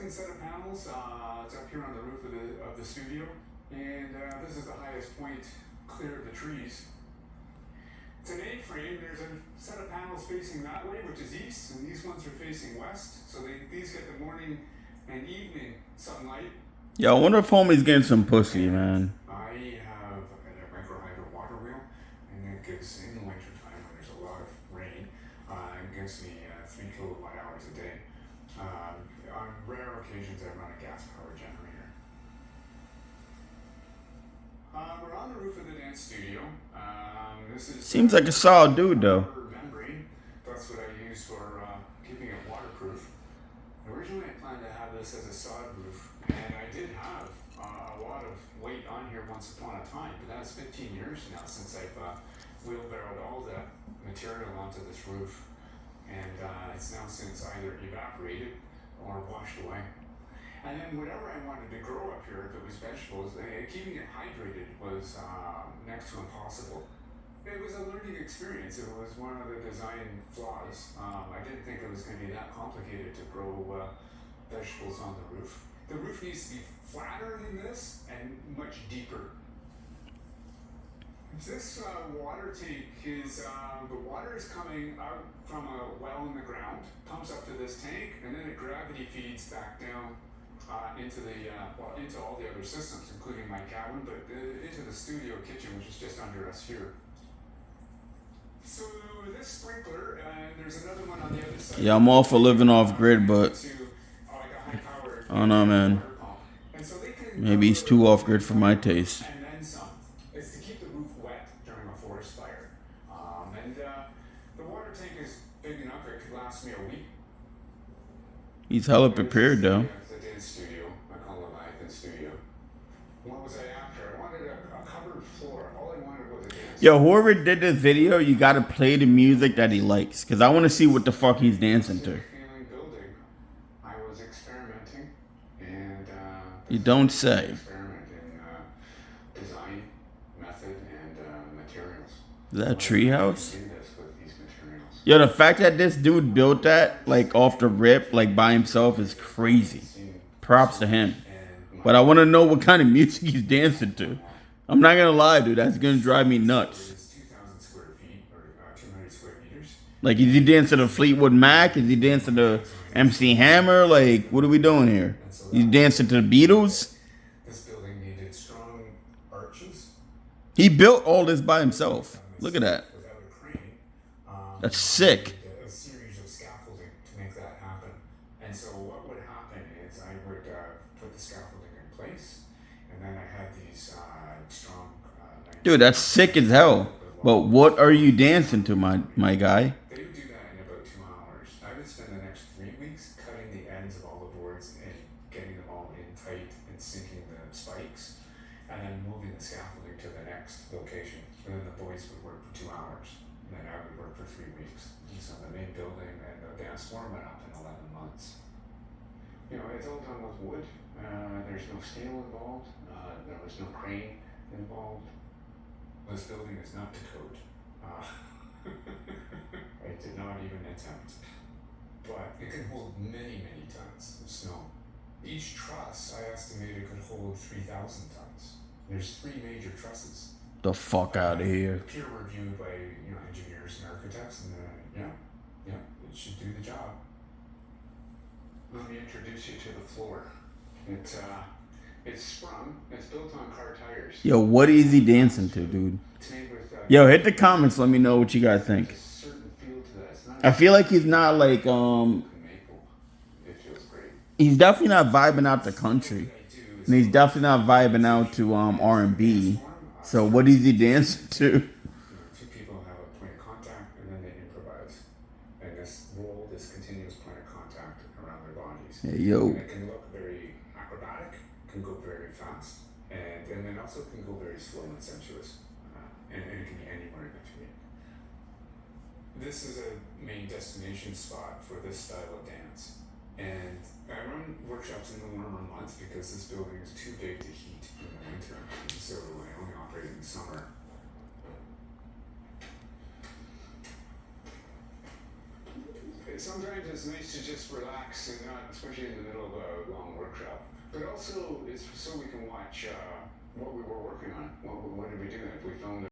second set of panels. It's up here on the roof of the studio, and this is the highest point, clear of the trees. It's an A-frame. There's a set of panels facing that way, which is east, and these ones are facing west. So these get the morning and evening sunlight. Yeah, I wonder if homie's getting some pussy, man. I have a micro-hydro water wheel, and it gives, in the winter time when there's a lot of rain, it gives me 3 kilowatt hours a day. On rare occasions, I run a gas power generator. We're on the roof of the dance studio. This is Seems like a solid dude, though. Membrane. That's what I use for keeping it waterproof. Originally, I planned to have this as a sod roof, and I did have a lot of weight on here once upon a time, but that's 15 years now since I've wheelbarrowed all the material onto this roof, and it's now since either evaporated or washed away. And then whatever I wanted to grow up here, if it was vegetables, keeping it hydrated was next to impossible. It was a learning experience. It was one of the design flaws. I didn't think it was going to be that complicated to grow vegetables on the roof. The roof needs to be flatter than this and much deeper. This water tank is, the water is coming out from a well in the ground, pumps up to this tank, and then it gravity feeds back down into all the other systems, including my cabin, but into the studio kitchen, which is just under us here. So this sprinkler, there's another one on the other side. Yeah, I'm all for living off grid, but I don't know, man. Maybe he's too off grid for my taste. And then some. It's to keep the roof wet during a forest fire. And the water tank is big enough it could last me a week. He's hella prepared, though. The dance studio. I call it Leviathan Studio. What was I after? I wanted a covered floor. All I wanted was a dance. Yo, whoever did this video, you gotta play the music that he likes, because I want to see what the fuck he's dancing to. I was experimenting, and You don't say. experiment in design, method, and materials. Is that a treehouse? Do this with these materials. Yo, the fact that this dude built that, like, off the rip, like, by himself is crazy. Props to him. But I want to know what kind of music he's dancing to. I'm not gonna lie, dude. That's gonna drive me nuts. It's 2,000 square feet or 200 square meters. Like, is he dancing to Fleetwood Mac? Is he dancing to MC Hammer? Like, what are we doing here? He's dancing to the Beatles? This building needed strong arches. He built all this by himself. Look at that. Without a crane. That's sick. A series of scaffolding to make that happen. And so what would happen is I would put the scaffolding in place, and then I had these strong. Dude, that's sick as hell. But what are you dancing to, my guy? They would do that in about 2 hours. I would spend the next 3 weeks cutting the ends of all the boards and getting them all in tight and sinking the spikes, and then moving the scaffolding to the next location. And then the boys would work for 2 hours, and then I would work for 3 weeks. And so the main building and the dance floor went up in 11 months. You know, it's all done with wood. There's no steel involved. There was no crane involved. This building is not to code. I did not even attempt. But it can hold many, many tons of snow. Each truss, I estimated, could hold 3,000 tons. There's 3 major trusses. The fuck out of here. Peer reviewed by engineers and architects, and it should do the job. Let me introduce you to the floor. It's sprung. It's built on car tires. Yo, what is he dancing to, dude? It's made with Yo, hit the comments. Let me know what you guys think. a certain feel to that. It's not I feel like he's not like maple. It feels great. he's definitely not vibing out the country, What I do is and he's definitely not vibing out to R&B. So what is he dancing to? 2 people have a point of contact, and then they improvise. And this continuous point of contact around their bodies. Hey, yo. And it can look very acrobatic, can go very fast, and then also can go very slow and sensuous. And it can be anywhere in between. This is a main destination spot for this style of dance. And I run workshops in the warmer months because this building is too big to heat in the winter. So I only operate in the summer. sometimes it's nice to just relax and not, especially in the middle of a long workshop. But also, it's so we can watch what we were working on. What did we do? If we filmed